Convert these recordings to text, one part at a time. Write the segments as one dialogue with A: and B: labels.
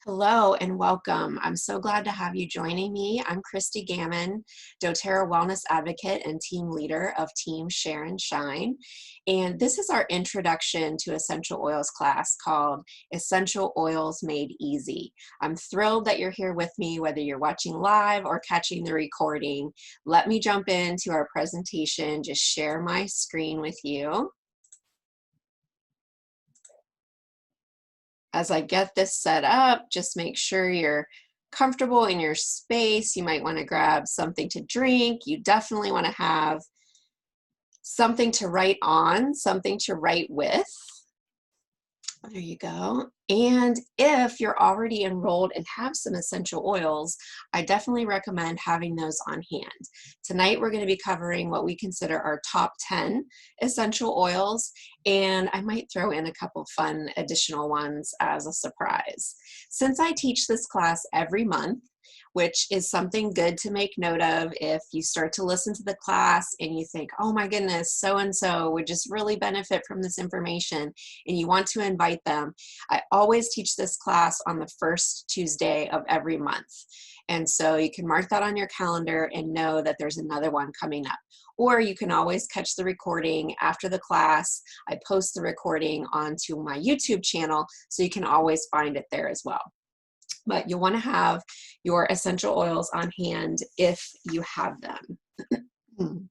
A: Hello and welcome. I'm so glad to have you joining me. I'm Christy Gammon, doTERRA Wellness Advocate and Team Leader of Team Share and Shine. And this is our introduction to essential oils class called Essential Oils Made Easy. I'm thrilled that you're here with me, whether you're watching live or catching the recording. Let me jump into our presentation, just share my screen with you. As I get this set up, just make sure you're comfortable in your space. You might want to grab something to drink. You definitely want to have something to write on, something to write with. There you go. And if you're already enrolled and have some essential oils, I definitely recommend having those on hand. Tonight, we're going to be covering what we consider our top 10 essential oils, and I might throw in a couple fun additional ones as a surprise. Since I teach this class every month, which is something good to make note of if you start to listen to the class and you think, oh my goodness, so-and-so would just really benefit from this information, and you want to invite them. I always teach this class on the first Tuesday of every month. And so you can mark that on your calendar and know that there's another one coming up. Or you can always catch the recording after the class. I post the recording onto my YouTube channel, so you can always find it there as well. But you'll want to have your essential oils on hand if you have them.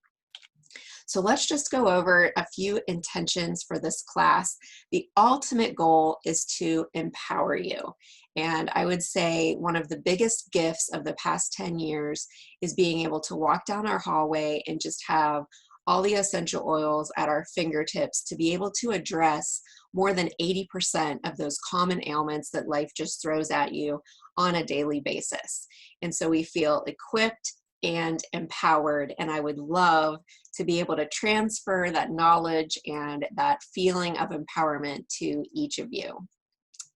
A: So let's just go over a few intentions for this class. The ultimate goal is to empower you. And I would say one of the biggest gifts of the past 10 years is being able to walk down our hallway and just have all the essential oils at our fingertips to be able to address more than 80% of those common ailments that life just throws at you on a daily basis. And so we feel equipped and empowered, and I would love to be able to transfer that knowledge and that feeling of empowerment to each of you.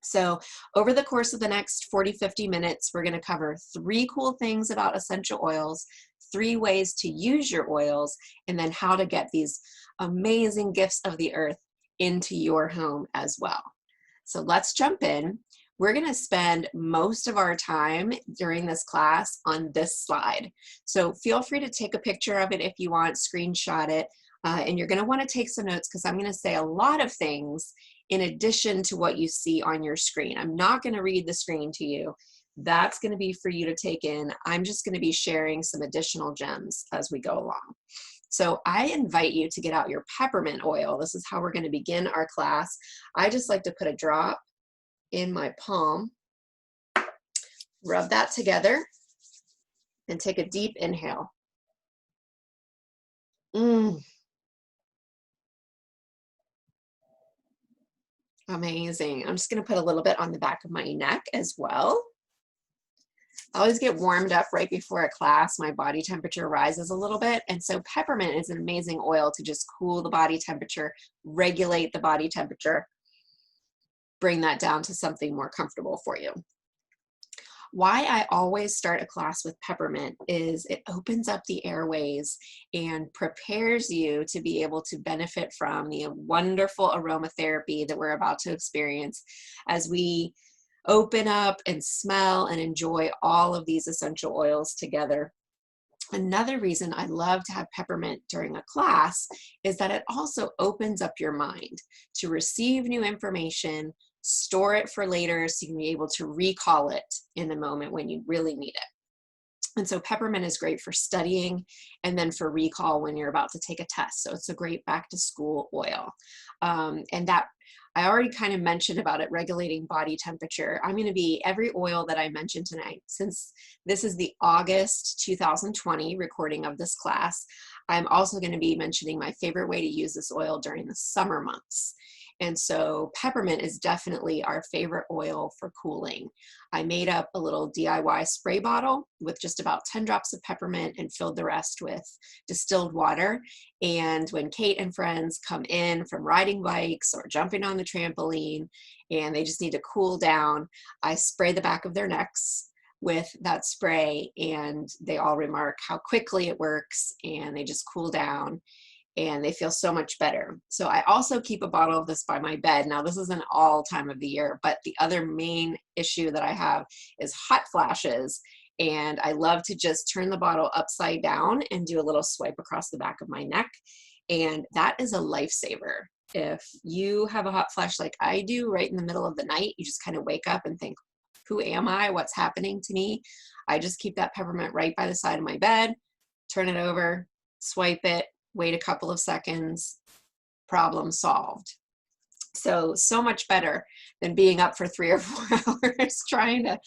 A: So over the course of the next 40-50 minutes, we're going to cover 3 cool things about essential oils, 3 ways to use your oils, and then how to get these amazing gifts of the earth into your home as well. So let's jump in. We're going to spend most of our time during this class on this slide. So feel free to take a picture of it if you want, screenshot it, and you're going to want to take some notes because I'm going to say a lot of things in addition to what you see on your screen. I'm not going to read the screen to you. That's going to be for you to take in. I'm just going to be sharing some additional gems as we go along. So I invite you to get out your peppermint oil. This is how we're going to begin our class. I just like to put a drop in my palm, rub that together, and take a deep inhale. Amazing. I'm just going to put a little bit on the back of my neck as well. I always get warmed up right before a class. My body temperature rises a little bit. And so peppermint is an amazing oil to just cool the body temperature, regulate the body temperature, bring that down to something more comfortable for you. Why I always start a class with peppermint is it opens up the airways and prepares you to be able to benefit from the wonderful aromatherapy that we're about to experience as we open up and smell and enjoy all of these essential oils together. Another reason I love to have peppermint during a class is that it also opens up your mind to receive new information, store it for later so you can be able to recall it in the moment when you really need it. And so peppermint is great for studying and then for recall when you're about to take a test. So it's a great back to school oil. And that I already kind of mentioned about it regulating body temperature. I'm going to be every oil that I mentioned tonight, since this is the August 2020 recording of this class, I'm also going to be mentioning my favorite way to use this oil during the summer months. And so peppermint is definitely our favorite oil for cooling. I made up a little DIY spray bottle with just about 10 drops of peppermint and filled the rest with distilled water. And when Kate and friends come in from riding bikes or jumping on the trampoline and they just need to cool down, I spray the back of their necks with that spray and they all remark how quickly it works and they just cool down. and they feel so much better. So I also keep a bottle of this by my bed. Now, this isn't all time of the year, but the other main issue that I have is hot flashes. And I love to just turn the bottle upside down and do a little swipe across the back of my neck. And that is a lifesaver. If you have a hot flash like I do right in the middle of the night, you just kind of wake up and think, who am I? What's happening to me? I just keep that peppermint right by the side of my bed, turn it over, swipe it, wait a couple of seconds, problem solved. So much better than being up for 3 or 4 hours trying to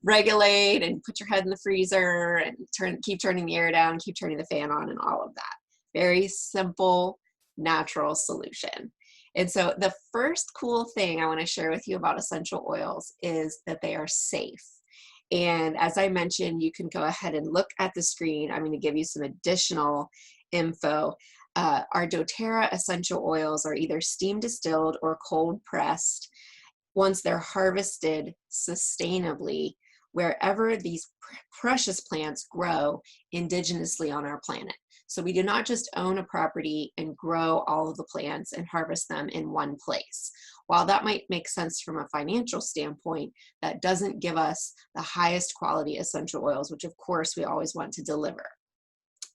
A: regulate and put your head in the freezer and keep turning the air down, keep turning the fan on, and all of that. Very simple, natural solution. And so the first cool thing I want to share with you about essential oils is that they are safe. And as I mentioned, you can go ahead and look at the screen. I'm going to give you some additional info. Our doTERRA essential oils are either steam distilled or cold pressed once they're harvested sustainably wherever these precious plants grow indigenously on our planet. So we do not just own a property and grow all of the plants and harvest them in one place. While that might make sense from a financial standpoint, that doesn't give us the highest quality essential oils, which of course we always want to deliver.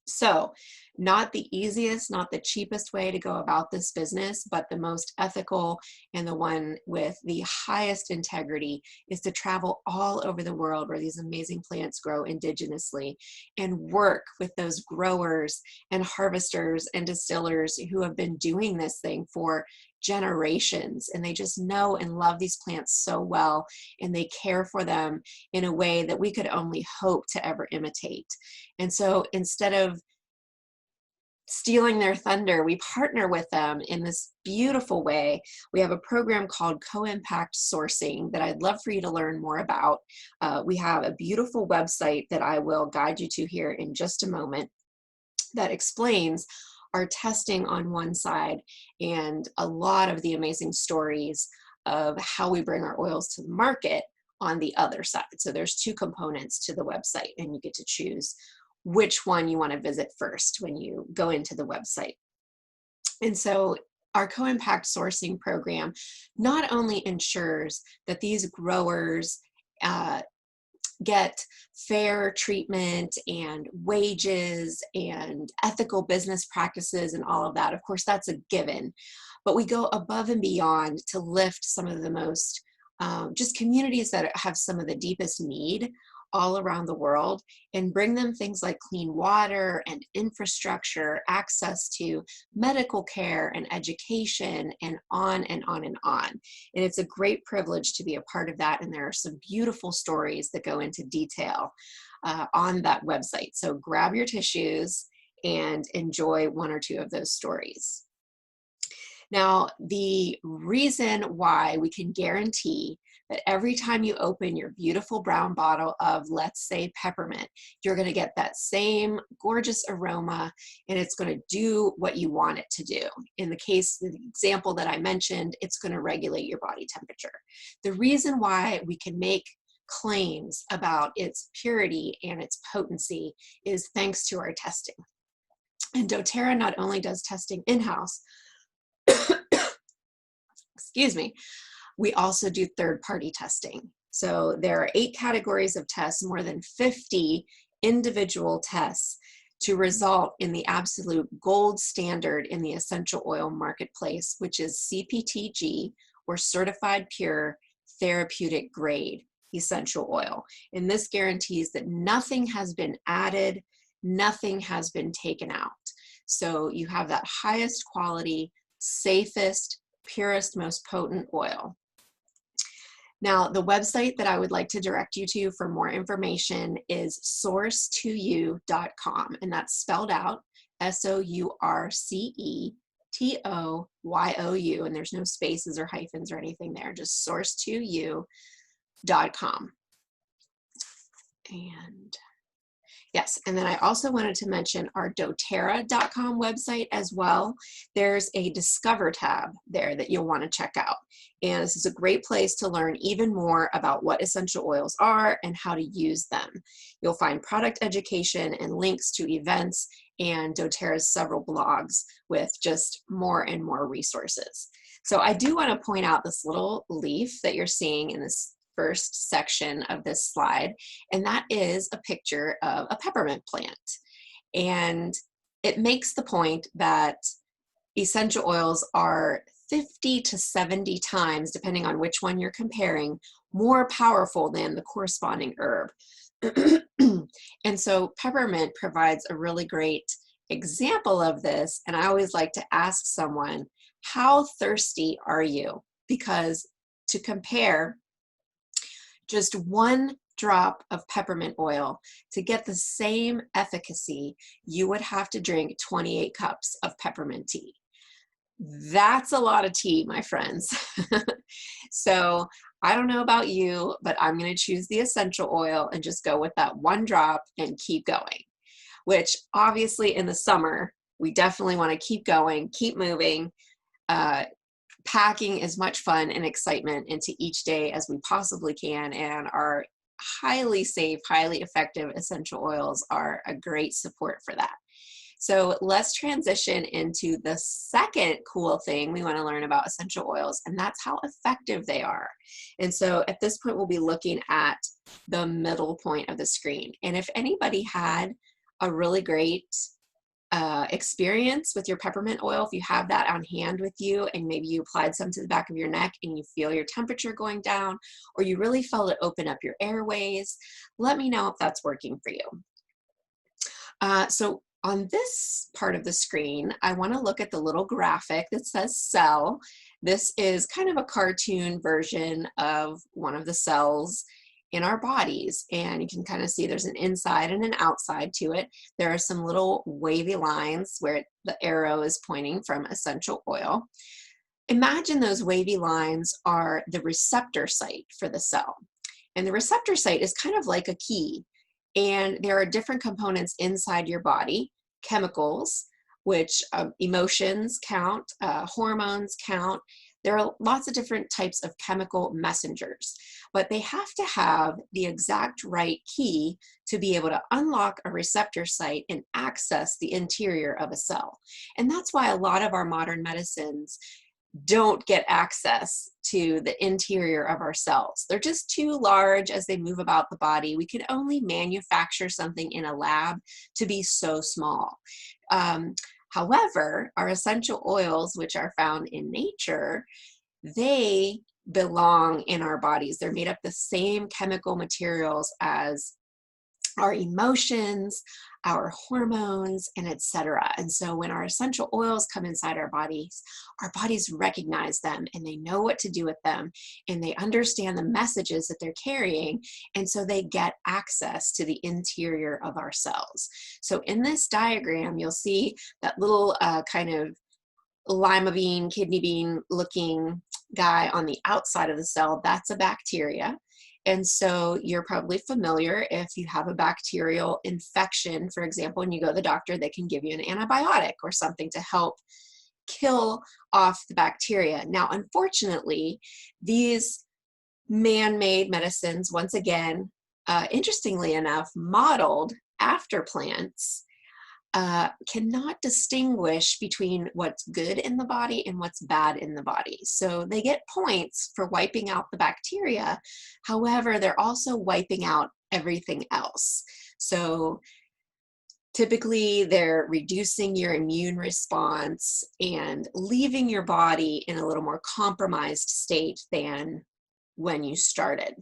A: So not the easiest, not the cheapest way to go about this business, but the most ethical and the one with the highest integrity is to travel all over the world where these amazing plants grow indigenously and work with those growers and harvesters and distillers who have been doing this thing for generations, and they just know and love these plants so well, and they care for them in a way that we could only hope to ever imitate. And so instead of stealing their thunder, we partner with them in this beautiful way. We have a program called Co-Impact Sourcing that I'd love for you to learn more about. We have a beautiful website that I will guide you to here in just a moment that explains our testing on one side and a lot of the amazing stories of how we bring our oils to the market on the other side. So there's 2 components to the website, and you get to choose which one you want to visit first when you go into the website. And so our Co-Impact Sourcing program not only ensures that these growers get fair treatment and wages and ethical business practices and all of that. Of course, that's a given, but we go above and beyond to lift some of the most just communities that have some of the deepest need all around the world and bring them things like clean water and infrastructure, access to medical care and education, and on and on and on. And it's a great privilege to be a part of that. And there are some beautiful stories that go into detail on that website. So grab your tissues and enjoy 1 or 2 of those stories. Now, the reason why we can guarantee that every time you open your beautiful brown bottle of, let's say, peppermint, you're going to get that same gorgeous aroma, and it's going to do what you want it to do. In the case, the example that I mentioned, it's going to regulate your body temperature. The reason why we can make claims about its purity and its potency is thanks to our testing. And doTERRA not only does testing in-house, excuse me, we also do third-party testing. So there are 8 categories of tests, more than 50 individual tests to result in the absolute gold standard in the essential oil marketplace, which is CPTG, or Certified Pure Therapeutic Grade essential oil. And this guarantees that nothing has been added, nothing has been taken out. So you have that highest quality, safest, purest, most potent oil. Now, the website that I would like to direct you to for more information is source2u.com, and that's spelled out SOURCETOYOU, and there's no spaces or hyphens or anything there, just source2u.com. And yes, and then I also wanted to mention our doTERRA.com website as well. There's a Discover tab there that you'll want to check out. And this is a great place to learn even more about what essential oils are and how to use them. You'll find product education and links to events and doTERRA's several blogs with just more and more resources. So I do want to point out this little leaf that you're seeing in this first section of this slide, and that is a picture of a peppermint plant. And it makes the point that essential oils are 50 to 70 times, depending on which one you're comparing, more powerful than the corresponding herb. And so peppermint provides a really great example of this. And I always like to ask someone, how thirsty are you? Because to compare, just one drop of peppermint oil to get the same efficacy, you would have to drink 28 cups of peppermint tea. That's a lot of tea, my friends. So I don't know about you, but I'm going to choose the essential oil and just go with that one drop and keep going, which obviously in the summer, we definitely want to keep going, keep moving, packing as much fun and excitement into each day as we possibly can. And our highly safe, highly effective essential oils are a great support for that. So let's transition into the second cool thing we want to learn about essential oils, and that's how effective they are. And so at this point, we'll be looking at the middle point of the screen. And if anybody had a really great experience with your peppermint oil, if you have that on hand with you and maybe you applied some to the back of your neck and you feel your temperature going down, or you really felt it open up your airways, let me know if that's working for you. So on this part of the screen, I want to look at the little graphic that says cell. This is kind of a cartoon version of one of the cells in our bodies, and you can kind of see there's an inside and an outside to it. There are some little wavy lines where the arrow is pointing from essential oil. Imagine those wavy lines are the receptor site for the cell. And the receptor site is kind of like a key. And there are different components inside your body, chemicals, which emotions count, hormones count. There are lots of different types of chemical messengers, but they have to have the exact right key to be able to unlock a receptor site and access the interior of a cell. And that's why a lot of our modern medicines don't get access to the interior of our cells. They're just too large as they move about the body. We can only manufacture something in a lab to be so small. However, our essential oils, which are found in nature, they belong in our bodies. They're made up the same chemical materials as our emotions, our hormones, and etc. And so when our essential oils come inside our bodies recognize them and they know what to do with them and they understand the messages that they're carrying. And so they get access to the interior of our cells. So in this diagram, you'll see that little kind of lima bean, kidney bean looking guy on the outside of the cell. That's a bacteria. And so you're probably familiar if you have a bacterial infection, for example, and you go to the doctor, they can give you an antibiotic or something to help kill off the bacteria. Now, unfortunately, these man-made medicines, once again, interestingly enough, modeled after plants, cannot distinguish between what's good in the body and what's bad in the body. So they get points for wiping out the bacteria. However, they're also wiping out everything else. So typically they're reducing your immune response and leaving your body in a little more compromised state than when you started.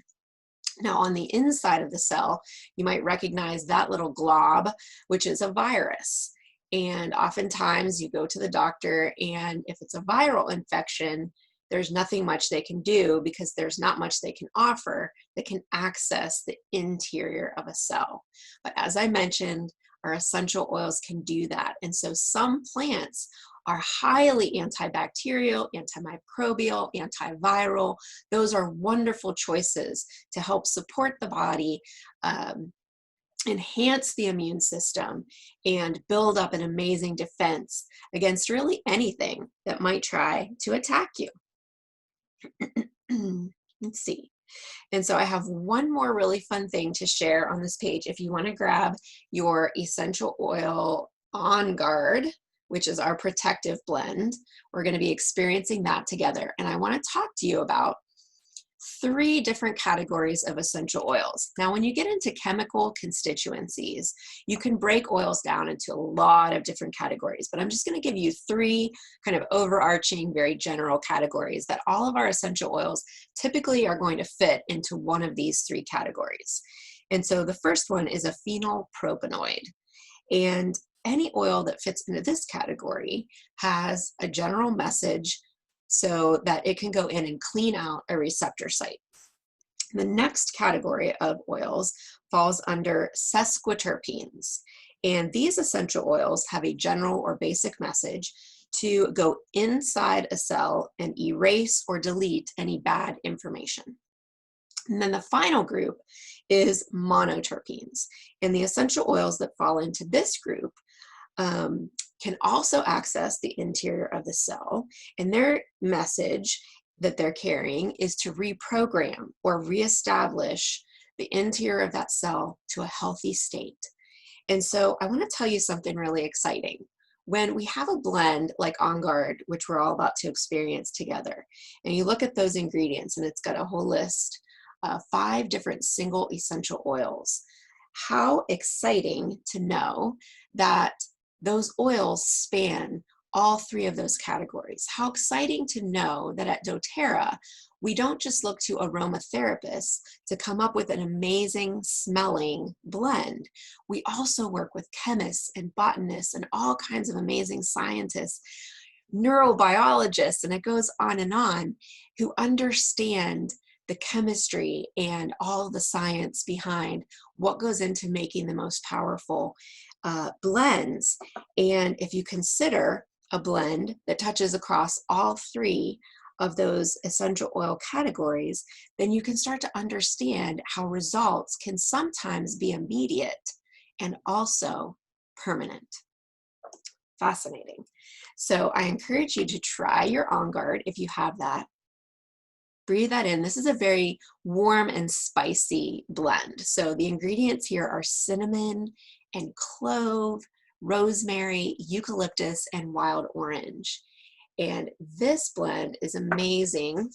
A: Now, on the inside of the cell, you might recognize that little glob, which is a virus. And oftentimes you go to the doctor, and if it's a viral infection, there's nothing much they can do because there's not much they can offer that can access the interior of a cell. But as I mentioned, our essential oils can do that. And so some plants are highly antibacterial, antimicrobial, antiviral. Those are wonderful choices to help support the body, enhance the immune system, and build up an amazing defense against really anything that might try to attack you. Let's see. And so I have one more really fun thing to share on this page. If you want to grab your essential oil On Guard, which is our protective blend. We're going to be experiencing that together. And I want to talk to you about 3 different categories of essential oils. Now, when you get into chemical constituencies, you can break oils down into a lot of different categories, but I'm just going to give you 3 kind of overarching, very general categories that all of our essential oils typically are going to fit into one of these 3 categories. And so the first one is a phenylpropanoid. And any oil that fits into this category has a general message so that it can go in and clean out a receptor site. The next category of oils falls under sesquiterpenes. And these essential oils have a general or basic message to go inside a cell and erase or delete any bad information. And then the final group is monoterpenes. And the essential oils that fall into this group can also access the interior of the cell, and their message that they're carrying is to reprogram or reestablish the interior of that cell to a healthy state. And so I want to tell you something really exciting. When we have a blend like On Guard, which we're all about to experience together, and you look at those ingredients and it's got a whole list, 5 different single essential oils. How exciting to know that those oils span all 3 of those categories. How exciting to know that at doTERRA, we don't just look to aromatherapists to come up with an amazing smelling blend. We also work with chemists and botanists and all kinds of amazing scientists, neurobiologists, and it goes on, who understand the chemistry and all of the science behind what goes into making the most powerful blends. And if you consider a blend that touches across all 3 of those essential oil categories, then you can start to understand how results can sometimes be immediate and also permanent. Fascinating. So I encourage you to try your On Guard if you have that. Breathe that in. This is a very warm and spicy blend. So the ingredients here are cinnamon and clove, rosemary, eucalyptus, and wild orange. And this blend is amazing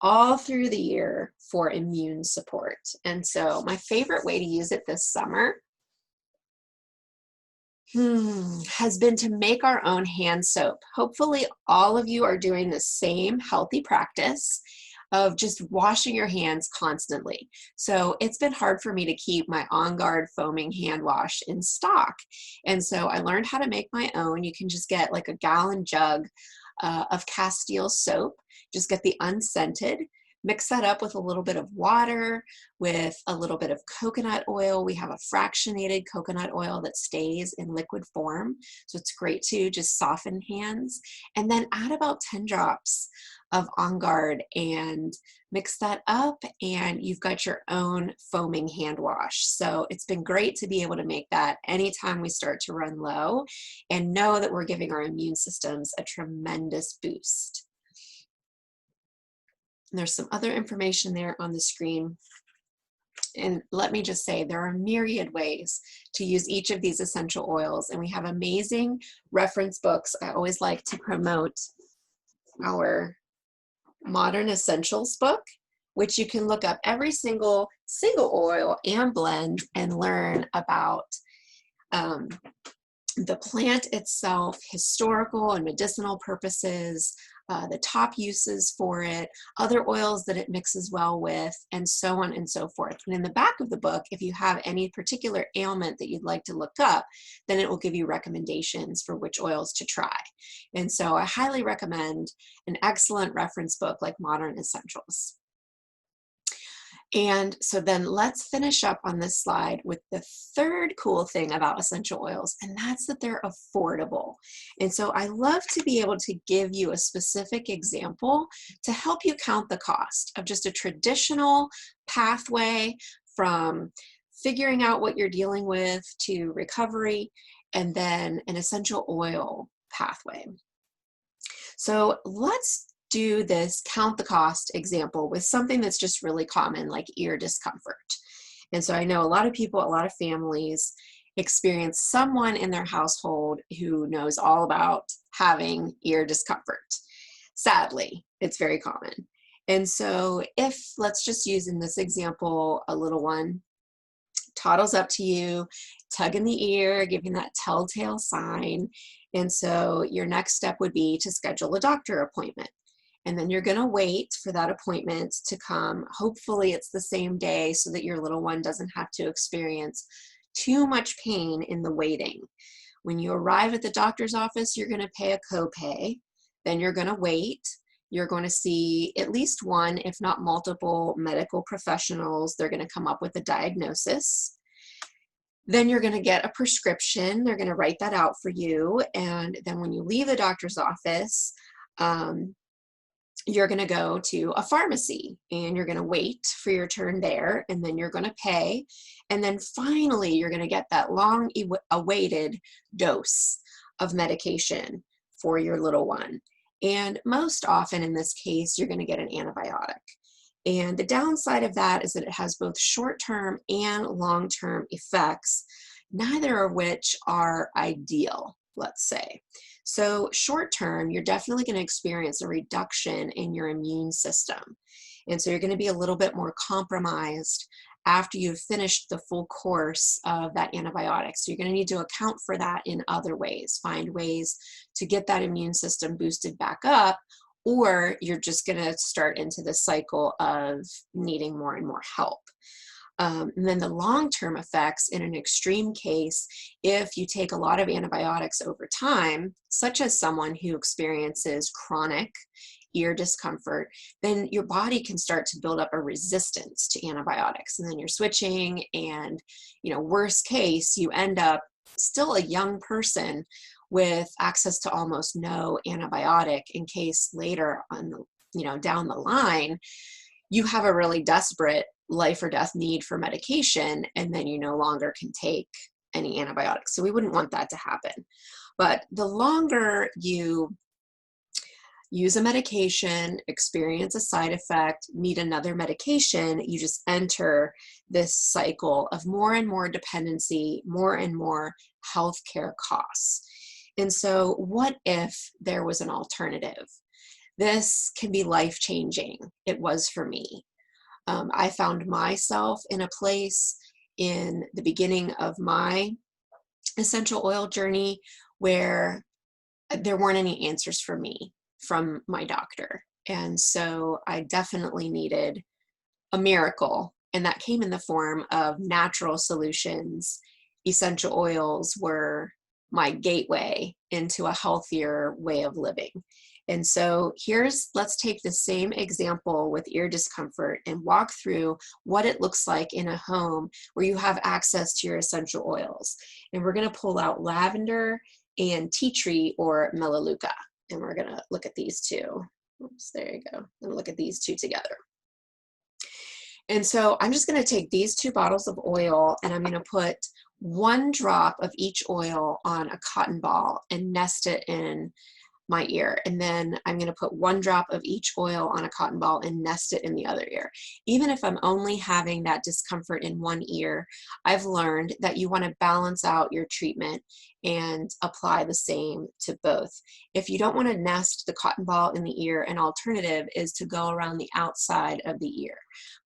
A: all through the year for immune support. And so my favorite way to use it this summer has been to make our own hand soap. Hopefully all of you are doing the same healthy practice of just washing your hands constantly. So it's been hard for me to keep my On Guard foaming hand wash in stock. And so I learned how to make my own. You can just get like a gallon jug of Castile soap. Just get the unscented. Mix that up with a little bit of water, with a little bit of coconut oil. We have a fractionated coconut oil that stays in liquid form. So it's great to just soften hands. And then add about 10 drops of On Guard and mix that up, and you've got your own foaming hand wash. So it's been great to be able to make that anytime we start to run low and know that we're giving our immune systems a tremendous boost. And there's some other information there on the screen. And let me just say, there are myriad ways to use each of these essential oils, and we have amazing reference books. I always like to promote our Modern Essentials book, which you can look up every single oil and blend and learn about the plant itself, historical and medicinal purposes, the top uses for it, other oils that it mixes well with, and so on and so forth. And in the back of the book, if you have any particular ailment that you'd like to look up, then it will give you recommendations for which oils to try. And so I highly recommend an excellent reference book like Modern Essentials. And so then let's finish up on this slide with the third cool thing about essential oils, and that's that they're affordable. And so I love to be able to give you a specific example to help you count the cost of just a traditional pathway from figuring out what you're dealing with to recovery, and then an essential oil pathway. So let's do this count the cost example with something that's just really common, like ear discomfort. And so I know a lot of people, a lot of families, experience someone in their household who knows all about having ear discomfort. Sadly, it's very common. And so if, let's just use in this example, a little one toddles up to you, tugging the ear, giving that telltale sign. And so your next step would be to schedule a doctor appointment. And then you're going to wait for that appointment to come. Hopefully it's the same day so that your little one doesn't have to experience too much pain in the waiting. When you arrive at the doctor's office, you're going to pay a copay. Then you're going to wait. You're going to see at least one, if not multiple, medical professionals. They're going to come up with a diagnosis. Then you're going to get a prescription. They're going to write that out for you. And then when you leave the doctor's office, you're going to go to a pharmacy and you're going to wait for your turn there, and then you're going to pay. And then finally, you're going to get that long awaited dose of medication for your little one. And most often in this case, you're going to get an antibiotic. And the downside of that is that it has both short-term and long-term effects, neither of which are ideal, let's say. So short-term, you're definitely going to experience a reduction in your immune system. And so you're going to be a little bit more compromised after you've finished the full course of that antibiotic. So you're going to need to account for that in other ways, find ways to get that immune system boosted back up, or you're just going to start into the cycle of needing more and more help. And then the long-term effects in an extreme case, if you take a lot of antibiotics over time, such as someone who experiences chronic ear discomfort, then your body can start to build up a resistance to antibiotics. And then you're switching, and, worst case, you end up still a young person with access to almost no antibiotic in case later on, down the line, you have a really desperate life or death need for medication, and then you no longer can take any antibiotics. So we wouldn't want that to happen. But the longer you use a medication, experience a side effect, need another medication, you just enter this cycle of more and more dependency, more and more healthcare costs. And so what if there was an alternative? This can be life-changing. It was for me. I found myself in a place in the beginning of my essential oil journey where there weren't any answers for me from my doctor. And so I definitely needed a miracle, and that came in the form of natural solutions. Essential oils were my gateway into a healthier way of living. And so let's take the same example with ear discomfort and walk through what it looks like in a home where you have access to your essential oils. And we're going to pull out lavender and tea tree or melaleuca. And we're going to look at these two. Oops, there you go. I'm going to look at these two together. And so I'm just going to take these 2 bottles of oil, and I'm going to put 1 drop of each oil on a cotton ball and nest it in my ear. And then I'm going to put 1 drop of each oil on a cotton ball and nest it in the other ear. Even if I'm only having that discomfort in one ear, I've learned that you want to balance out your treatment and apply the same to both. If you don't want to nest the cotton ball in the ear, an alternative is to go around the outside of the ear.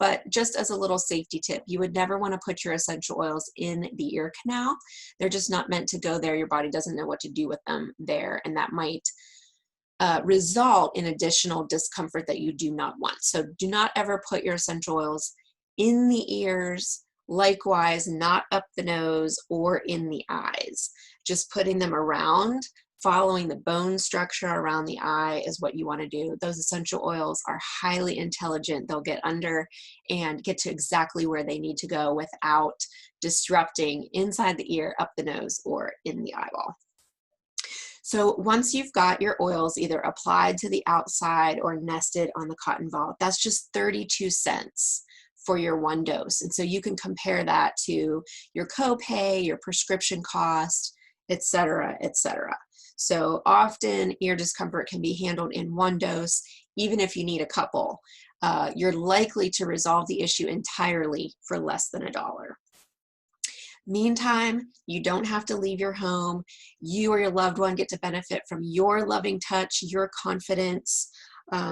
A: But just as a little safety tip, you would never want to put your essential oils in the ear canal. They're just not meant to go there. Your body doesn't know what to do with them there, and that might result in additional discomfort that you do not want. So do not ever put your essential oils in the ears, likewise not up the nose or in the eyes. Just putting them around, following the bone structure around the eye is what you want to do. Those essential oils are highly intelligent. They'll get under and get to exactly where they need to go without disrupting inside the ear, up the nose, or in the eyeball. So once you've got your oils either applied to the outside or nested on the cotton ball, that's just 32 cents for your 1 dose. And so you can compare that to your copay, your prescription cost, et cetera, et cetera. So often ear discomfort can be handled in 1 dose, even if you need a couple. You're likely to resolve the issue entirely for less than $1. Meantime, you don't have to leave your home. You or your loved one get to benefit from your loving touch, your confidence,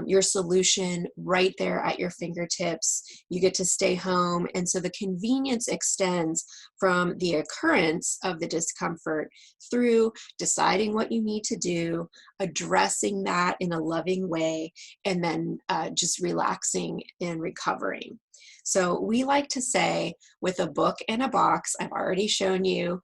A: your solution right there at your fingertips. You get to stay home. And so the convenience extends from the occurrence of the discomfort through deciding what you need to do, addressing that in a loving way, and then just relaxing and recovering. So we like to say, with a book and a box, I've already shown you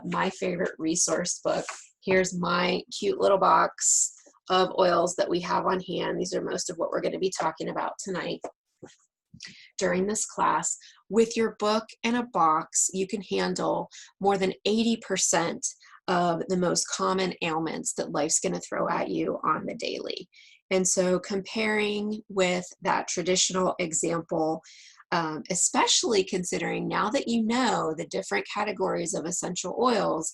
A: my favorite resource book. Here's my cute little box of oils that we have on hand. These are most of what we're going to be talking about tonight during this class. With your book and a box, you can handle more than 80% of the most common ailments that life's going to throw at you on the daily. And so comparing with that traditional example, especially considering now that you know the different categories of essential oils,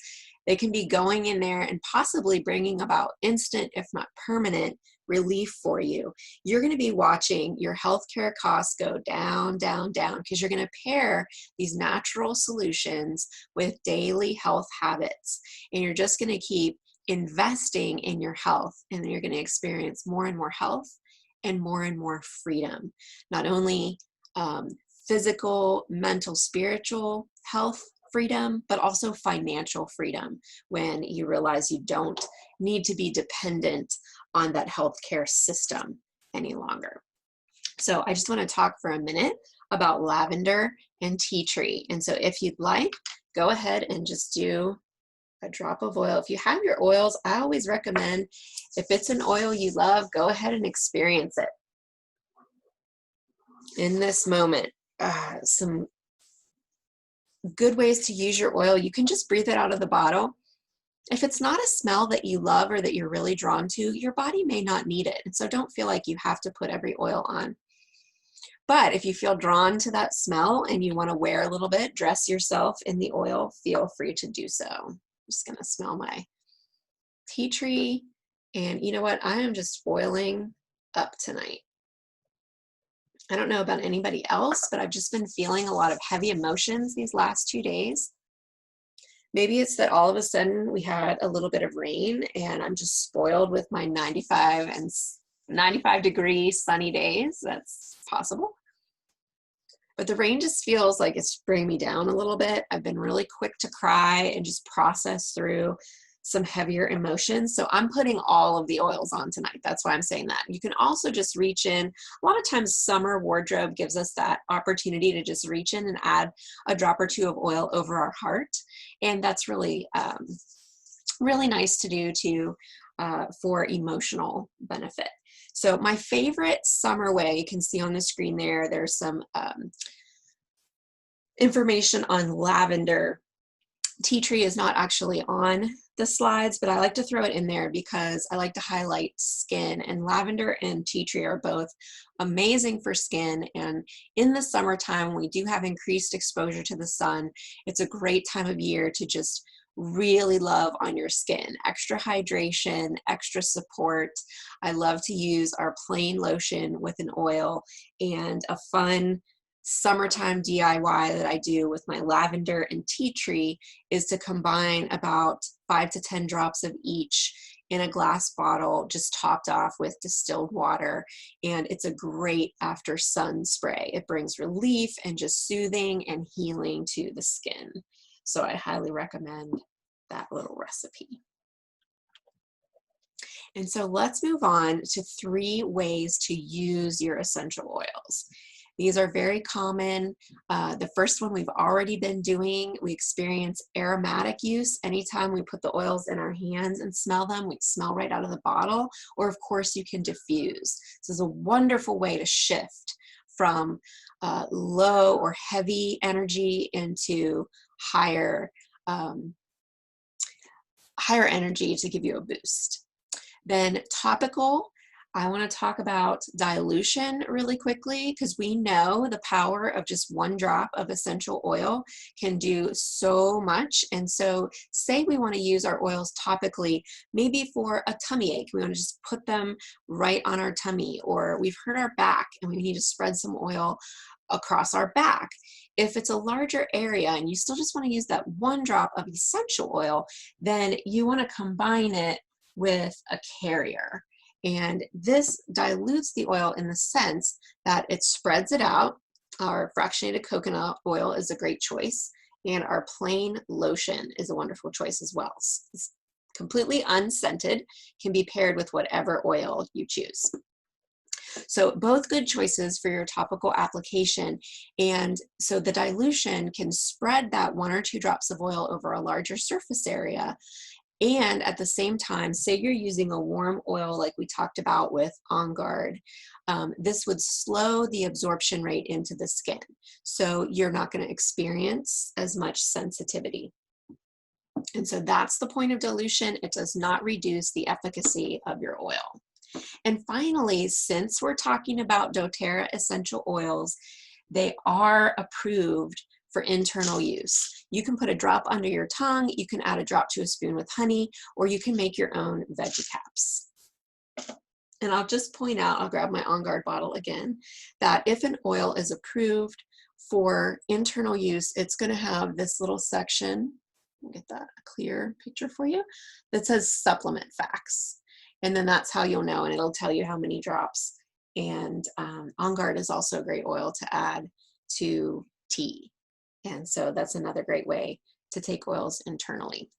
A: they can be going in there and possibly bringing about instant, if not permanent, relief for you. You're going to be watching your healthcare costs go down, down, down, because you're going to pair these natural solutions with daily health habits. And you're just going to keep investing in your health, and you're going to experience more and more health and more freedom. Not only physical, mental, spiritual health freedom, but also financial freedom when you realize you don't need to be dependent on that healthcare system any longer. So I just want to talk for a minute about lavender and tea tree. And so if you'd like, go ahead and just do a drop of oil. If you have your oils, I always recommend, if it's an oil you love, go ahead and experience it in this moment. Some good ways to use your oil: you can just breathe it out of the bottle. If it's not a smell that you love or that you're really drawn to, your body may not need it. And so don't feel like you have to put every oil on. But if you feel drawn to that smell and you want to wear a little bit, dress yourself in the oil, feel free to do so. I'm just going to smell my tea tree. And you know what? I am just oiling up tonight. I don't know about anybody else, but I've just been feeling a lot of heavy emotions these last 2 days. Maybe it's that all of a sudden we had a little bit of rain and I'm just spoiled with my 95 degree sunny days. That's possible. But the rain just feels like it's bringing me down a little bit. I've been really quick to cry and just process through some heavier emotions. So I'm putting all of the oils on tonight. That's why I'm saying that. You can also just reach in. A lot of times summer wardrobe gives us that opportunity to just reach in and add a drop or two of oil over our heart. And that's really, really nice to do for emotional benefit. So my favorite summer way, you can see on the screen there, there's some information on lavender. Tea tree is not actually on the slides, but I like to throw it in there because I like to highlight skin, and lavender and tea tree are both amazing for skin. And in the summertime, when we do have increased exposure to the sun, it's a great time of year to just really love on your skin. Extra hydration, extra support. I love to use our plain lotion with an oil, and a fun summertime DIY that I do with my lavender and tea tree is to combine about 5 to 10 drops of each in a glass bottle, just topped off with distilled water. And it's a great after sun spray. It brings relief and just soothing and healing to the skin. So I highly recommend that little recipe. And so let's move on to 3 ways to use your essential oils. These are very common. The first one we've already been doing. We experience aromatic use. Anytime we put the oils in our hands and smell them, we smell right out of the bottle. Or of course you can diffuse. This is a wonderful way to shift from low or heavy energy into higher energy to give you a boost. Then topical, I want to talk about dilution really quickly, because we know the power of just 1 drop of essential oil can do so much. And so say we want to use our oils topically, maybe for a tummy ache. We want to just put them right on our tummy, or we've hurt our back and we need to spread some oil across our back. If it's a larger area and you still just want to use that one drop of essential oil, then you want to combine it with a carrier. And this dilutes the oil in the sense that it spreads it out. Our fractionated coconut oil is a great choice, and our plain lotion is a wonderful choice as well. It's completely unscented, can be paired with whatever oil you choose. So both good choices for your topical application. And so the dilution can spread that 1 or 2 drops of oil over a larger surface area. And at the same time, say you're using a warm oil like we talked about with On Guard, this would slow the absorption rate into the skin. So you're not going to experience as much sensitivity. And so that's the point of dilution. It does not reduce the efficacy of your oil. And finally, since we're talking about doTERRA essential oils, they are approved for internal use. You can put a drop under your tongue, you can add a drop to a spoon with honey, or you can make your own veggie caps. And I'll just point out, I'll grab my On Guard bottle again, that if an oil is approved for internal use, it's going to have this little section, I'll get that a clear picture for you, that says supplement facts. And then that's how you'll know, and it'll tell you how many drops. And On Guard is also a great oil to add to tea. And so that's another great way to take oils internally.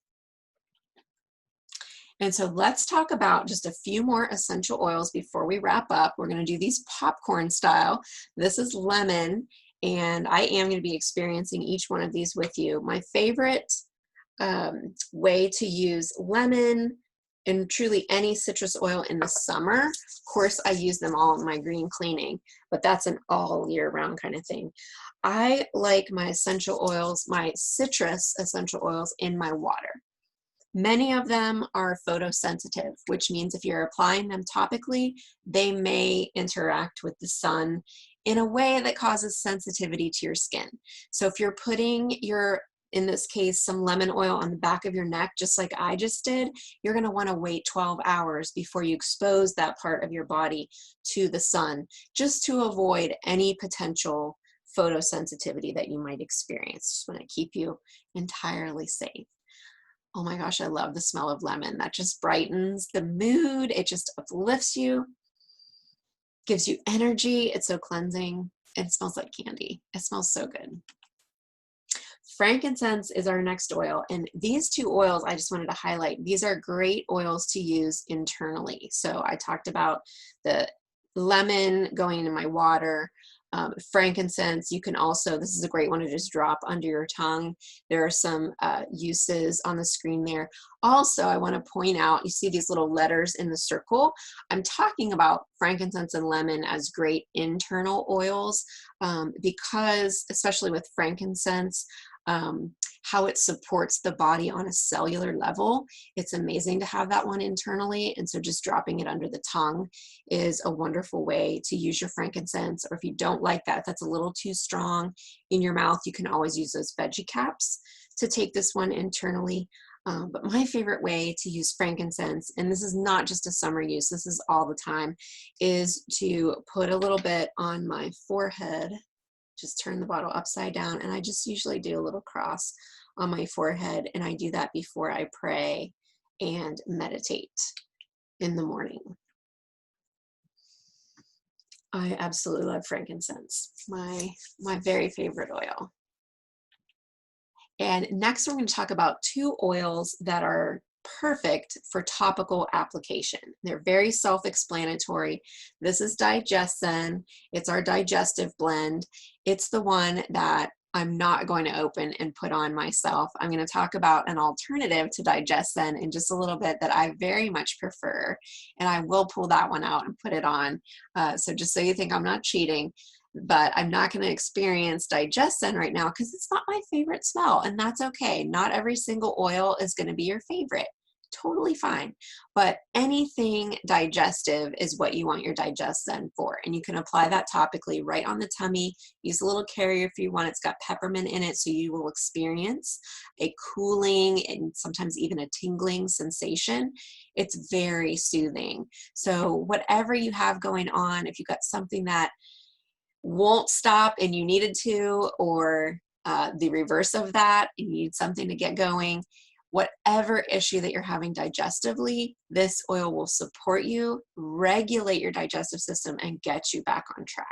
A: And so let's talk about just a few more essential oils before we wrap up. We're going to do these popcorn style. This is lemon, and I am going to be experiencing each one of these with you. My favorite way to use lemon and truly any citrus oil in the summer. Of course, I use them all in my green cleaning, but that's an all year round kind of thing. I like my essential oils, my citrus essential oils in my water. Many of them are photosensitive, which means if you're applying them topically, they may interact with the sun in a way that causes sensitivity to your skin. So if you're putting your, in this case, some lemon oil on the back of your neck, just like I just did, you're going to want to wait 12 hours before you expose that part of your body to the sun, just to avoid any potential photosensitivity that you might experience. Just want to keep you entirely safe. Oh my gosh, I love the smell of lemon. That just brightens the mood. It just uplifts you, gives you energy. It's so cleansing. It smells like candy. It smells so good. Frankincense is our next oil, and these 2 oils I just wanted to highlight. These are great oils to use internally. So I talked about the lemon going into my water. Frankincense, you can also, this is a great one to just drop under your tongue. There are some uses on the screen there. Also, I want to point out, you see these little letters in the circle. I'm talking about frankincense and lemon as great internal oils because, especially with frankincense, how it supports the body on a cellular level. It's amazing to have that one internally. And so just dropping it under the tongue is a wonderful way to use your frankincense. Or if you don't like that, if that's a little too strong in your mouth, you can always use those veggie caps to take this one internally. But my favorite way to use frankincense, and this is not just a summer use, this is all the time, is to put a little bit on my forehead. Just turn the bottle upside down, and I just usually do a little cross on my forehead, and I do that before I pray and meditate in the morning. I absolutely love frankincense, my very favorite oil. And next we're going to talk about 2 oils that are perfect for topical application. They're very self-explanatory. This is DigestZen. It's our digestive blend. It's the one that I'm not going to open and put on myself. I'm going to talk about an alternative to DigestZen in just a little bit that I very much prefer, and I will pull that one out and put it on. So just so you think I'm not cheating, but I'm not going to experience DigestZen right now because it's not my favorite smell, and that's okay. Not every single oil is going to be your favorite. Totally fine. But anything digestive is what you want your DigestZen for, and you can apply that topically right on the tummy. Use a little carrier if you want. It's got peppermint in it, so you will experience a cooling and sometimes even a tingling sensation. It's very soothing. So whatever you have going on, if you've got something that won't stop and you needed to, or the reverse of that, you need something to get going, whatever issue that you're having digestively, this oil will support you, regulate your digestive system, and get you back on track.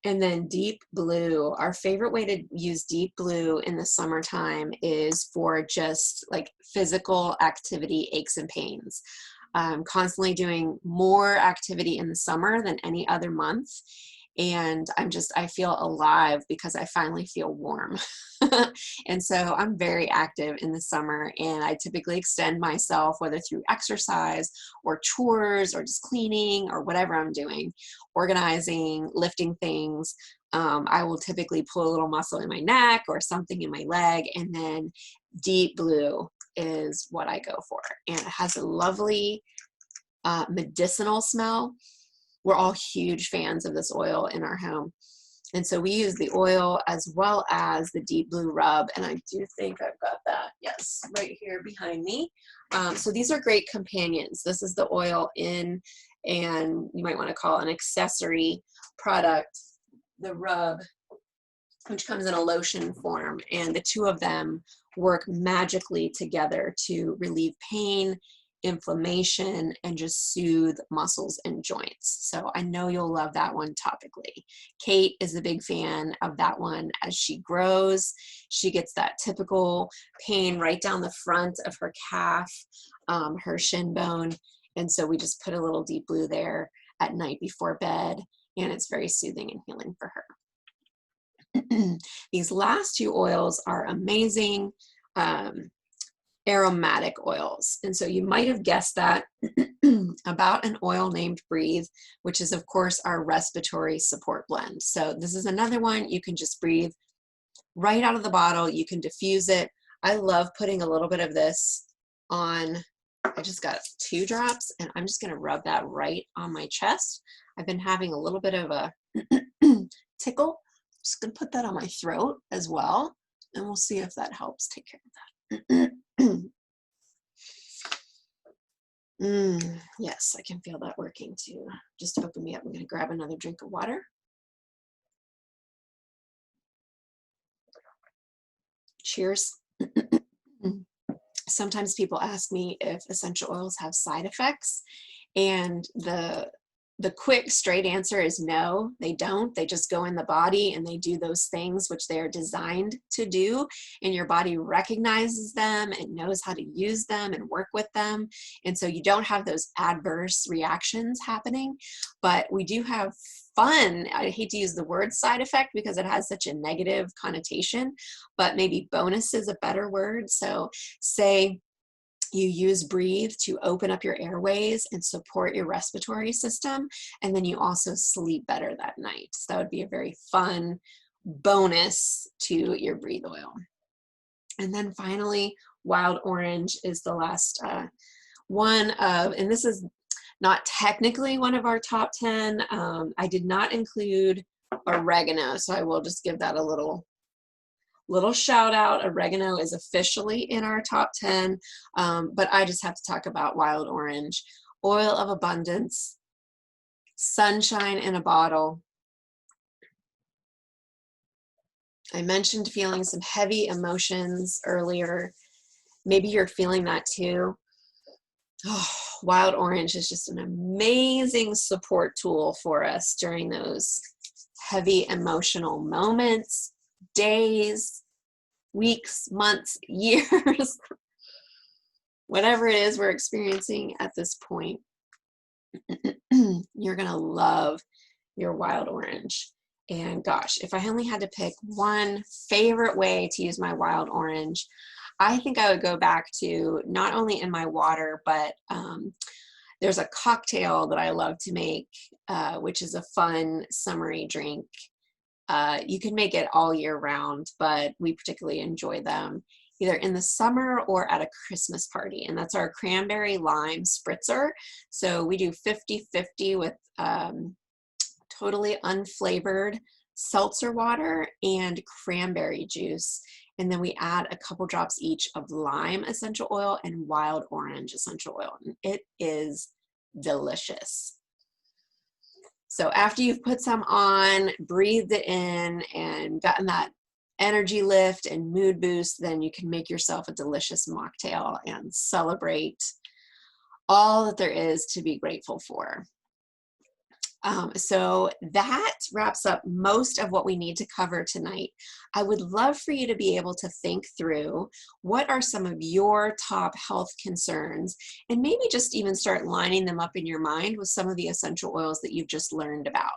A: And then Deep Blue, our favorite way to use Deep Blue in the summertime is for just like physical activity, aches and pains. I'm constantly doing more activity in the summer than any other month. And I feel alive because I finally feel warm. And so I'm very active in the summer, and I typically extend myself, whether through exercise or chores or just cleaning or whatever I'm doing, organizing, lifting things. I will typically pull a little muscle in my neck or something in my leg, and then Deep Blue is what I go for. And it has a lovely medicinal smell. We're all huge fans of this oil in our home. And so we use the oil as well as the Deep Blue rub. And I do think I've got that, yes, right here behind me. So these are great companions. This is the oil in, and you might want to call it an accessory product, the rub, which comes in a lotion form. And the two of them work magically together to relieve pain, inflammation, and just soothe muscles and joints. So I know you'll love that one topically. Kate is a big fan of that one. As she grows, she gets that typical pain right down the front of her calf, her shin bone. And so we just put a little Deep Blue there at night before bed, and it's very soothing and healing for her. These last two oils are amazing. Aromatic oils. And so you might have guessed that about an oil named Breathe, which is of course our respiratory support blend. So this is another one you can just breathe right out of the bottle. You can diffuse it. I love putting a little bit of this on. I just got 2 drops, and I'm just going to rub that right on my chest. I've been having a little bit of a tickle. I'm just going to put that on my throat as well, and we'll see if that helps take care of that. Yes, I can feel that working too. Just open me up. I'm going to grab another drink of water. Cheers. Sometimes people ask me if essential oils have side effects, and the quick straight answer is no, they don't. They just go in the body and they do those things which they are designed to do, and your body recognizes them and knows how to use them and work with them. And so you don't have those adverse reactions happening, but we do have fun. I hate to use the word side effect because it has such a negative connotation, but maybe bonus is a better word. So say you use Breathe to open up your airways and support your respiratory system, and then you also sleep better that night. So that would be a very fun bonus to your Breathe oil. And then finally, Wild Orange is the last one of, and this is not technically one of our top 10. I did not include oregano, so I will just give that a little shout out. Oregano is officially in our top 10, but I just have to talk about Wild Orange. Oil of abundance, sunshine in a bottle. I mentioned feeling some heavy emotions earlier. Maybe you're feeling that too. Oh, Wild Orange is just an amazing support tool for us during those heavy emotional moments, days, weeks, months, years, whatever it is we're experiencing at this point. You're going to love your Wild Orange. And gosh, if I only had to pick one favorite way to use my Wild Orange, I think I would go back to not only in my water, but there's a cocktail that I love to make, which is a fun summery drink. You can make it all year round, but we particularly enjoy them either in the summer or at a Christmas party. And that's our cranberry lime spritzer. So we do 50-50 with totally unflavored seltzer water and cranberry juice. And then we add a couple drops each of lime essential oil and wild orange essential oil. And it is delicious. So after you've put some on, breathed it in, and gotten that energy lift and mood boost, then you can make yourself a delicious mocktail and celebrate all that there is to be grateful for. So that wraps up most of what we need to cover tonight. I would love for you to be able to think through what are some of your top health concerns, and maybe just even start lining them up in your mind with some of the essential oils that you've just learned about.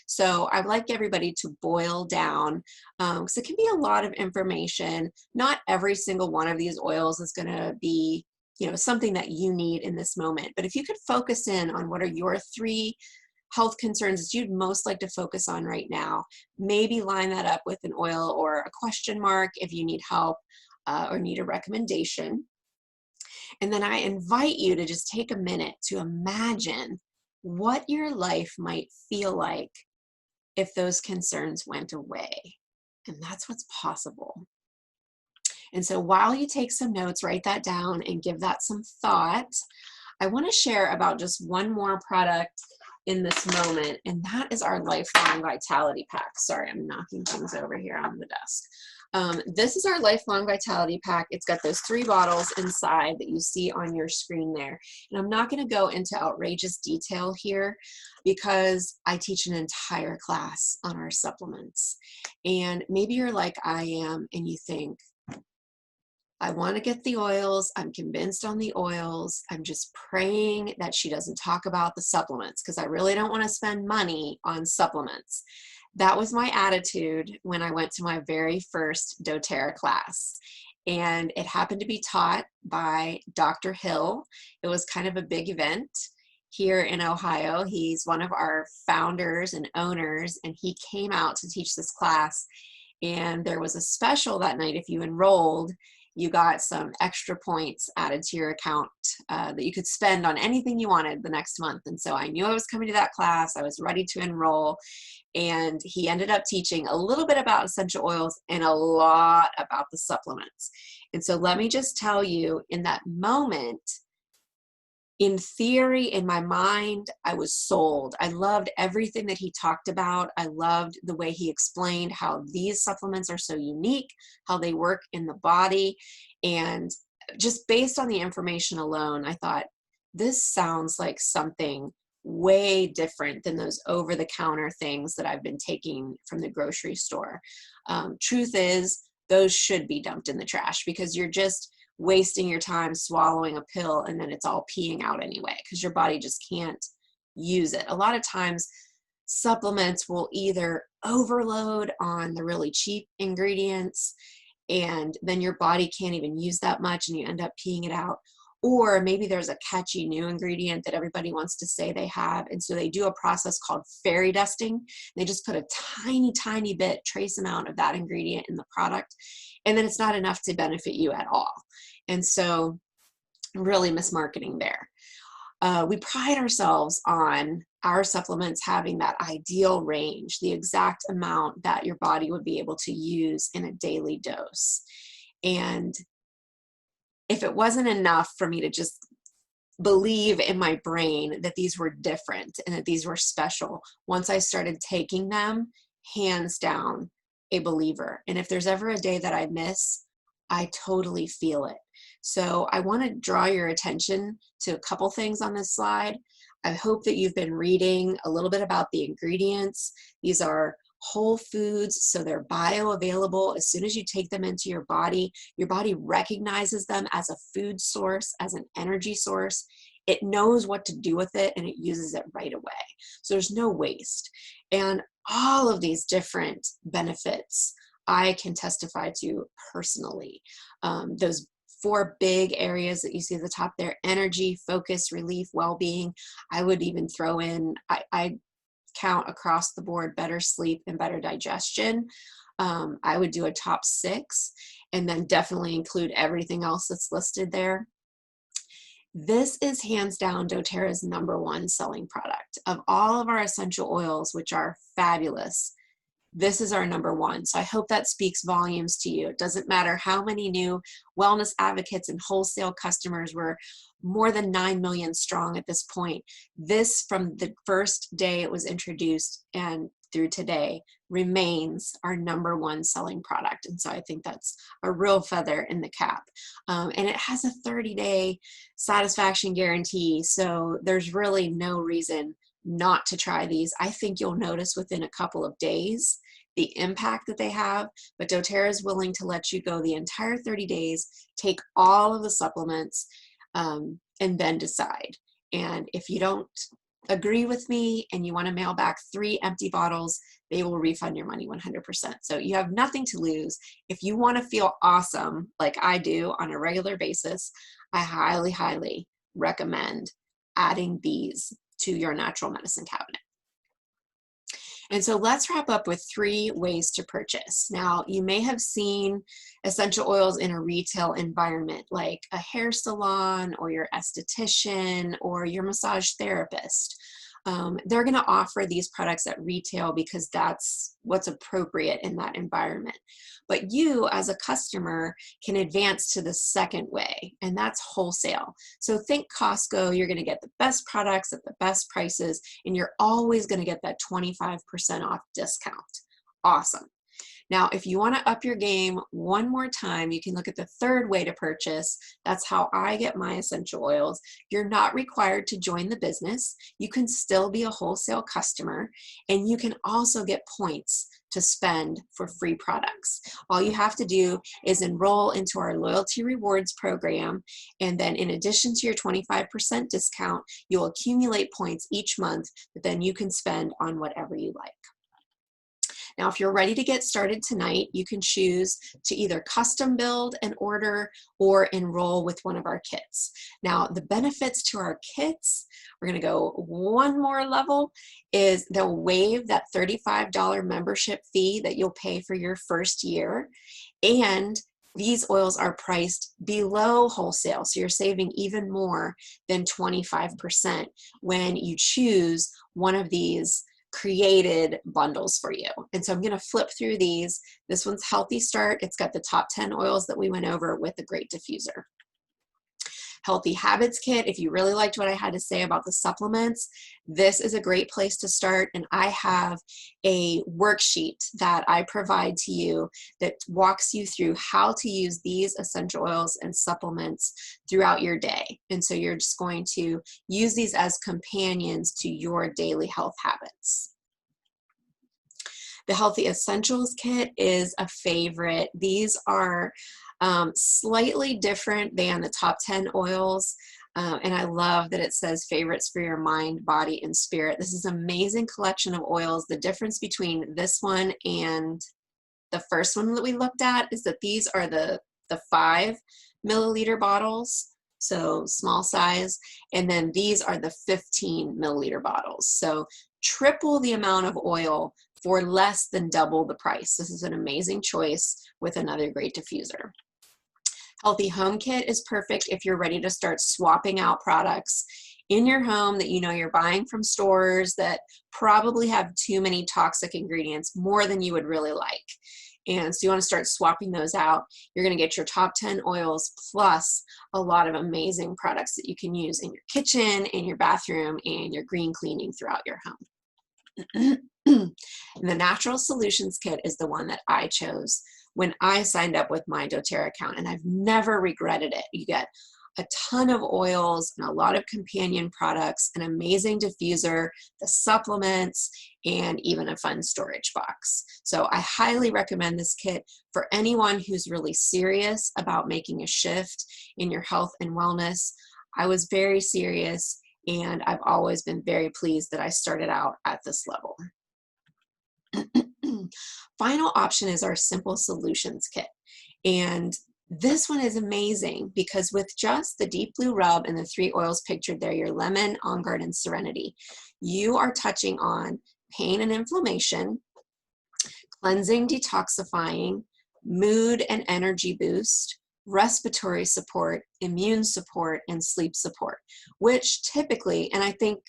A: So I'd like everybody to boil down, because it can be a lot of information. Not every single one of these oils is going to be, something that you need in this moment. But if you could focus in on what are your 3 health concerns that you'd most like to focus on right now, maybe line that up with an oil or a question mark if you need help or need a recommendation. And then I invite you to just take a minute to imagine what your life might feel like if those concerns went away. And that's what's possible. And so while you take some notes, write that down and give that some thought, I want to share about just one more product in this moment, and that is our Lifelong Vitality Pack. Sorry, I'm knocking things over here on the desk. This is our Lifelong Vitality Pack. It's got those 3 bottles inside that you see on your screen there. And I'm not going to go into outrageous detail here because I teach an entire class on our supplements. And maybe you're like I am and you think, I want to get the oils. I'm convinced on the oils. I'm just praying that she doesn't talk about the supplements because I really don't want to spend money on supplements. That was my attitude when I went to my very first doTERRA class. And it happened to be taught by Dr. Hill. It was kind of a big event here in Ohio. He's one of our founders and owners, and he came out to teach this class. And there was a special that night. If you enrolled, you got some extra points added to your account that you could spend on anything you wanted the next month. And so I knew I was coming to that class. I was ready to enroll. And he ended up teaching a little bit about essential oils and a lot about the supplements. And so let me just tell you, in that moment, in theory, in my mind, I was sold. I loved everything that he talked about. I loved the way he explained how these supplements are so unique, how they work in the body. And just based on the information alone, I thought, this sounds like something way different than those over-the-counter things that I've been taking from the grocery store. Truth is, those should be dumped in the trash because you're just wasting your time swallowing a pill and then it's all peeing out anyway because your body just can't use it. A lot of times supplements will either overload on the really cheap ingredients and then your body can't even use that much and you end up peeing it out. Or maybe there's a catchy new ingredient that everybody wants to say they have. And so they do a process called fairy dusting. They just put a tiny, tiny bit, trace amount of that ingredient in the product. And then it's not enough to benefit you at all. And so really mismarketing there. We pride ourselves on our supplements having that ideal range, the exact amount that your body would be able to use in a daily dose. And if it wasn't enough for me to just believe in my brain that these were different and that these were special, once I started taking them, hands down, a believer. And if there's ever a day that I miss, I totally feel it. So I want to draw your attention to a couple things on this slide. I hope that you've been reading a little bit about the ingredients. These are whole foods, so they're bioavailable. As soon as you take them into your body recognizes them as a food source, as an energy source. It knows what to do with it and it uses it right away. So there's no waste. And all of these different benefits I can testify to personally. Those 4 big areas that you see at the top there: energy, focus, relief, well-being. I would even throw in, I count across the board better sleep and better digestion. I would do a top 6 and then definitely include everything else that's listed there. This is hands down doTERRA's #1 selling product. Of all of our essential oils, which are fabulous, this is our number one. So I hope that speaks volumes to you. It doesn't matter how many new wellness advocates and wholesale customers, were more than 9 million strong at this point. This, from the first day it was introduced and through today, remains our number one selling product. And so I think that's a real feather in the cap. And it has a 30-day satisfaction guarantee. So there's really no reason not to try these. I think you'll notice within a couple of days the impact that they have, but doTERRA is willing to let you go the entire 30 days, take all of the supplements, and then decide. And if you don't agree with me and you want to mail back 3 empty bottles, they will refund your money 100%. So you have nothing to lose. If you want to feel awesome like I do on a regular basis, I highly, highly recommend adding these to your natural medicine cabinet. And so let's wrap up with 3 ways to purchase. Now, you may have seen essential oils in a retail environment, like a hair salon or your esthetician or your massage therapist. They're going to offer these products at retail because that's what's appropriate in that environment. But you, as a customer, can advance to the second way, and that's wholesale. So think Costco. You're going to get the best products at the best prices, and you're always going to get that 25% off discount. Awesome. Now, if you want to up your game one more time, you can look at the third way to purchase. That's how I get my essential oils. You're not required to join the business. You can still be a wholesale customer, and you can also get points to spend for free products. All you have to do is enroll into our loyalty rewards program, and then in addition to your 25% discount, you'll accumulate points each month that then you can spend on whatever you like. Now, if you're ready to get started tonight, you can choose to either custom build an order or enroll with one of our kits. Now, the benefits to our kits, we're going to go one more level, is they'll waive that $35 membership fee that you'll pay for your first year. And these oils are priced below wholesale, so you're saving even more than 25% when you choose one of these created bundles for you. And so I'm going to flip through these. This one's Healthy Start. It's got the top 10 oils that we went over with the great diffuser. Healthy Habits Kit. If you really liked what I had to say about the supplements, this is a great place to start. And I have a worksheet that I provide to you that walks you through how to use these essential oils and supplements throughout your day. And so you're just going to use these as companions to your daily health habits. The Healthy Essentials Kit is a favorite. These are slightly different than the top 10 oils. And I love that it says favorites for your mind, body, and spirit. This is an amazing collection of oils. The difference between this one and the first one that we looked at is that these are the 5 milliliter bottles, so small size, and then these are the 15 milliliter bottles. So triple the amount of oil for less than double the price. This is an amazing choice with another great diffuser. Healthy Home Kit is perfect if you're ready to start swapping out products in your home that you know you're buying from stores that probably have too many toxic ingredients, more than you would really like. And so you want to start swapping those out. You're going to get your top 10 oils plus a lot of amazing products that you can use in your kitchen, in your bathroom, and your green cleaning throughout your home. And the Natural Solutions Kit is the one that I chose when I signed up with my doTERRA account, and I've never regretted it. You get a ton of oils and a lot of companion products, an amazing diffuser, the supplements, and even a fun storage box. So I highly recommend this kit for anyone who's really serious about making a shift in your health and wellness. I was very serious, and I've always been very pleased that I started out at this level. Final option is our Simple Solutions Kit. And this one is amazing because with just the Deep Blue Rub and the 3 oils pictured there, your lemon, On Guard, and serenity, you are touching on pain and inflammation, cleansing, detoxifying, mood and energy boost, respiratory support, immune support, and sleep support, which typically, and I think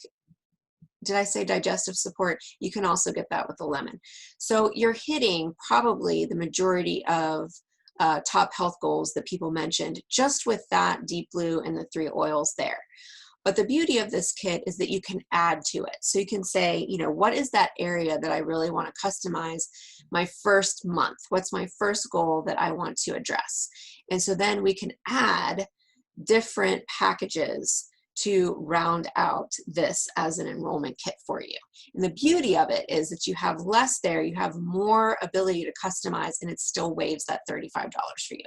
A: did I say digestive support? You can also get that with the lemon. So you're hitting probably the majority of top health goals that people mentioned just with that Deep Blue and the 3 oils there. But the beauty of this kit is that you can add to it. So you can say, you know, what is that area that I really want to customize my first month? What's my first goal that I want to address? And so then we can add different packages to round out this as an enrollment kit for you. And the beauty of it is that you have less there, you have more ability to customize, and it still waives that $35 for you.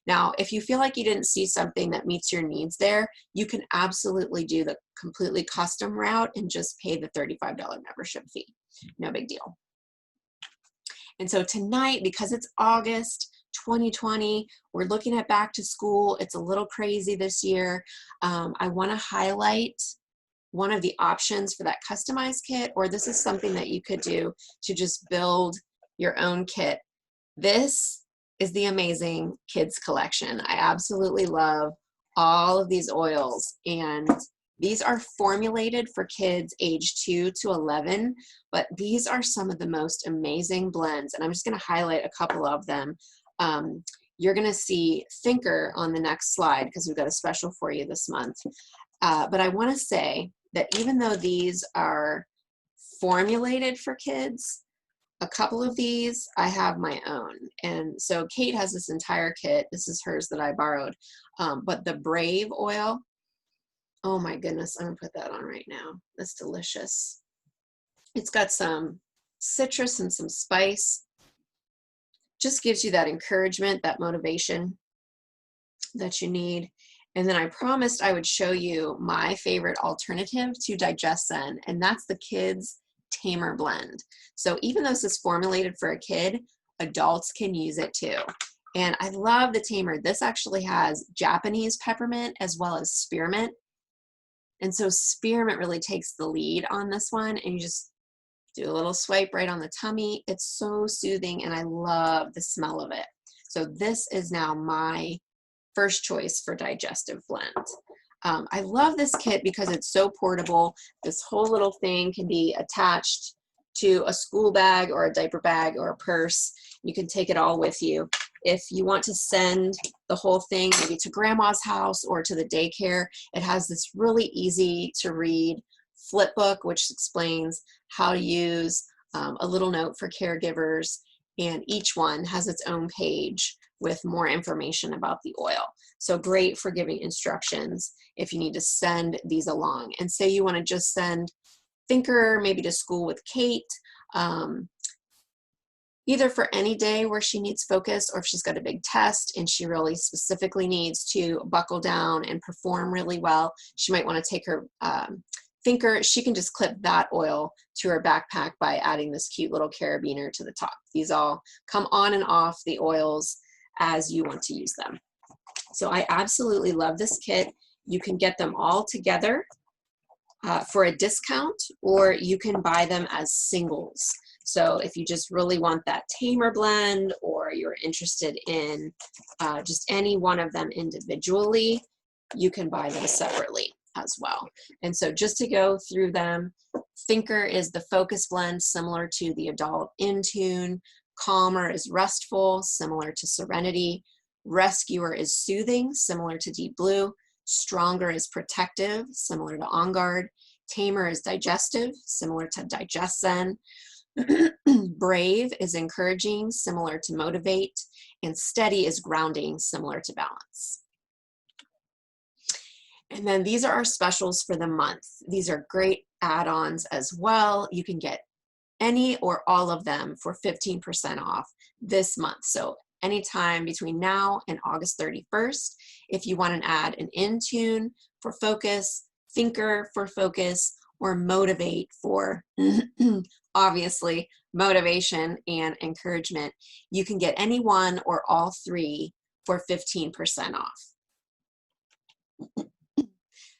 A: Now, if you feel like you didn't see something that meets your needs there, you can absolutely do the completely custom route and just pay the $35 membership fee. No big deal. And so tonight, because it's August 2020, we're looking at back to school. It's a little crazy this year. I want to highlight one of the options for that customized kit, or this is something that you could do to just build your own kit. This is the Amazing Kids Collection. I absolutely love all of these oils, and these are formulated for kids age 2 to 11, but these are some of the most amazing blends, and I'm just going to highlight a couple of them. You're going to see Thinker on the next slide because we've got a special for you this month. But I want to say that even though these are formulated for kids, a couple of these I have my own. And so Kate has this entire kit. This is hers that I borrowed. But the Brave oil, oh my goodness, I'm going to put that on right now. That's delicious. It's got some citrus and some spice. Just gives you that encouragement, that motivation that you need. And then I promised I would show you my favorite alternative to DigestZen, and that's the Kids Tamer Blend. So even though this is formulated for a kid, adults can use it too. And I love the Tamer. This actually has Japanese peppermint as well as spearmint. And so spearmint really takes the lead on this one, and you just do a little swipe right on the tummy. It's so soothing, and I love the smell of it. So this is now my first choice for digestive blend. I love this kit because it's so portable. This whole little thing can be attached to a school bag or a diaper bag or a purse. You can take it all with you. If you want to send the whole thing maybe to grandma's house or to the daycare, it has this really easy to read flip book, which explains how to use, a little note for caregivers, and each one has its own page with more information about the oil. So great for giving instructions if you need to send these along. And say you want to just send Thinker maybe to school with Kate, either for any day where she needs focus, or if she's got a big test and she really specifically needs to buckle down and perform really well, she might want to take her Thinker. She can just clip that oil to her backpack by adding this cute little carabiner to the top. These all come on and off the oils as you want to use them. So I absolutely love this kit. You can get them all together for a discount, or you can buy them as singles. So if you just really want that Tamer blend, or you're interested in just any one of them individually, you can buy them separately as well. And so just to go through them, Thinker is the focus blend, similar to the adult Intune. Calmer is restful, similar to Serenity. Rescuer is soothing, similar to Deep Blue. Stronger is protective, similar to On Guard. Tamer is digestive, similar to DigestZen. Brave is encouraging, similar to Motivate. And Steady is grounding, similar to Balance. And then these are our specials for the month. These are great add-ons as well. You can get any or all of them for 15% off this month. So anytime between now and August 31st, if you want to add an Intune for focus, Thinker for focus, or Motivate for obviously motivation and encouragement, you can get any one or all three for 15% off.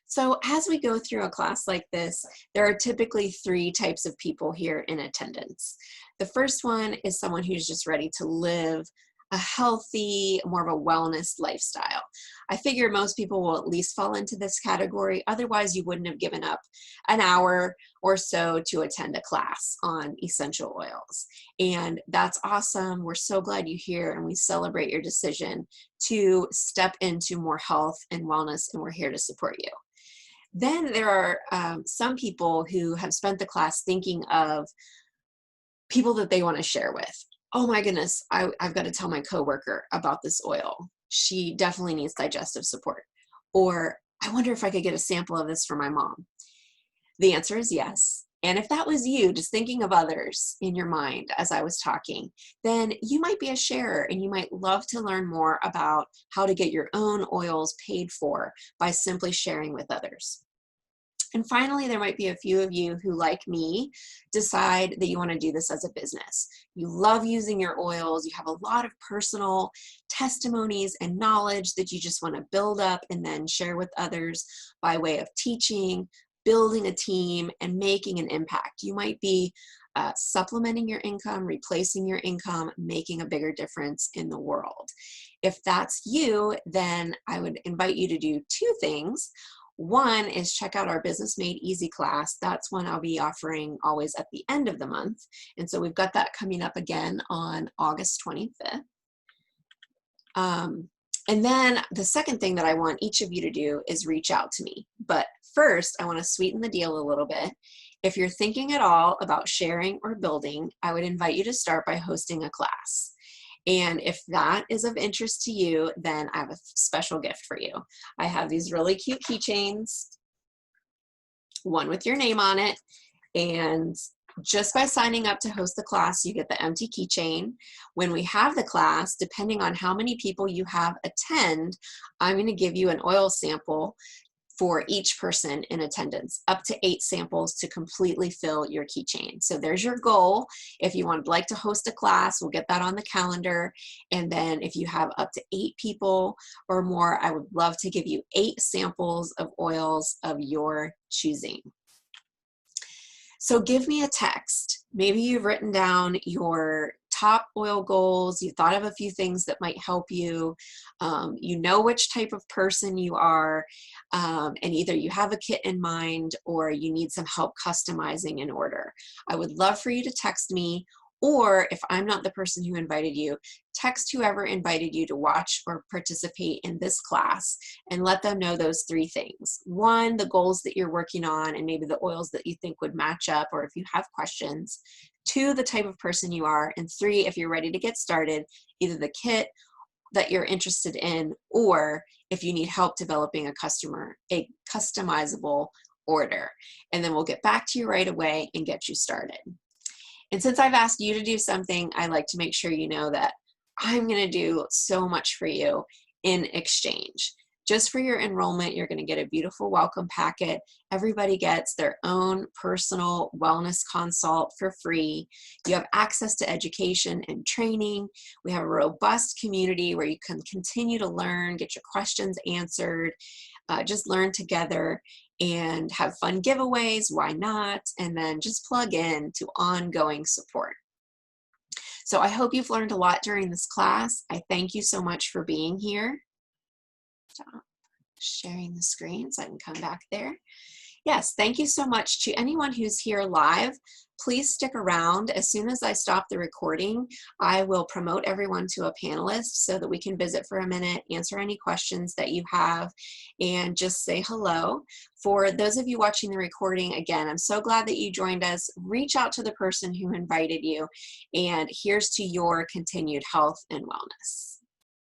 A: So as we go through a class like this, there are typically 3 types of people here in attendance. The first one is someone who's just ready to live a healthy, more of a wellness lifestyle. I figure most people will at least fall into this category. Otherwise, you wouldn't have given up an hour or so to attend a class on essential oils. And that's awesome. We're so glad you're here, and we celebrate your decision to step into more health and wellness, and we're here to support you. Then there are some people who have spent the class thinking of people that they want to share with. Oh my goodness, I've got to tell my coworker about this oil. She definitely needs digestive support. Or I wonder if I could get a sample of this for my mom. The answer is yes. And if that was you, just thinking of others in your mind as I was talking, then you might be a sharer, and you might love to learn more about how to get your own oils paid for by simply sharing with others. And finally, there might be a few of you who, like me, decide that you want to do this as a business. You love using your oils. You have a lot of personal testimonies and knowledge that you just want to build up and then share with others by way of teaching, building a team, and making an impact. You might be supplementing your income, replacing your income, making a bigger difference in the world. If that's you, then I would invite you to do two things. One is check out our Business Made Easy class. That's one I'll be offering always at the end of the month. And so we've got that coming up again on August 25th. And then the second thing that I want each of you to do is reach out to me. But first, I want to sweeten the deal a little bit. If you're thinking at all about sharing or building, I would invite you to start by hosting a class. And if that is of interest to you, then I have a special gift for you. I have these really cute keychains, one with your name on it. And just by signing up to host the class, you get the empty keychain. When we have the class, depending on how many people you have attend, I'm going to give you an oil sample for each person in attendance, up to 8 samples to completely fill your keychain. So there's your goal. If you would like to host a class, we'll get that on the calendar. And then if you have up to 8 people or more, I would love to give you 8 samples of oils of your choosing. So give me a text. Maybe you've written down your top oil goals. You thought of a few things that might help you. You know which type of person you are, and either you have a kit in mind or you need some help customizing an order. I would love for you to text me, or if I'm not the person who invited you, text whoever invited you to watch or participate in this class and let them know those 3 things. 1, the goals that you're working on and maybe the oils that you think would match up, or if you have questions. 2, the type of person you are. And 3, if you're ready to get started, either the kit that you're interested in, or if you need help developing a customizable order. And then we'll get back to you right away and get you started. And since I've asked you to do something, I like to make sure you know that I'm going to do so much for you in exchange. Just for your enrollment, you're going to get a beautiful welcome packet. Everybody gets their own personal wellness consult for free. You have access to education and training. We have a robust community where you can continue to learn, get your questions answered, just learn together and have fun giveaways. Why not? And then just plug in to ongoing support. So I hope you've learned a lot during this class. I thank you so much for being here. Stop sharing the screen so I can come back there. Yes, thank you so much to anyone who's here live. Please stick around. As soon as I stop the recording, I will promote everyone to a panelist so that we can visit for a minute, answer any questions that you have, and just say hello. For those of you watching the recording, again, I'm so glad that you joined us. Reach out to the person who invited you, and here's to your continued health and wellness.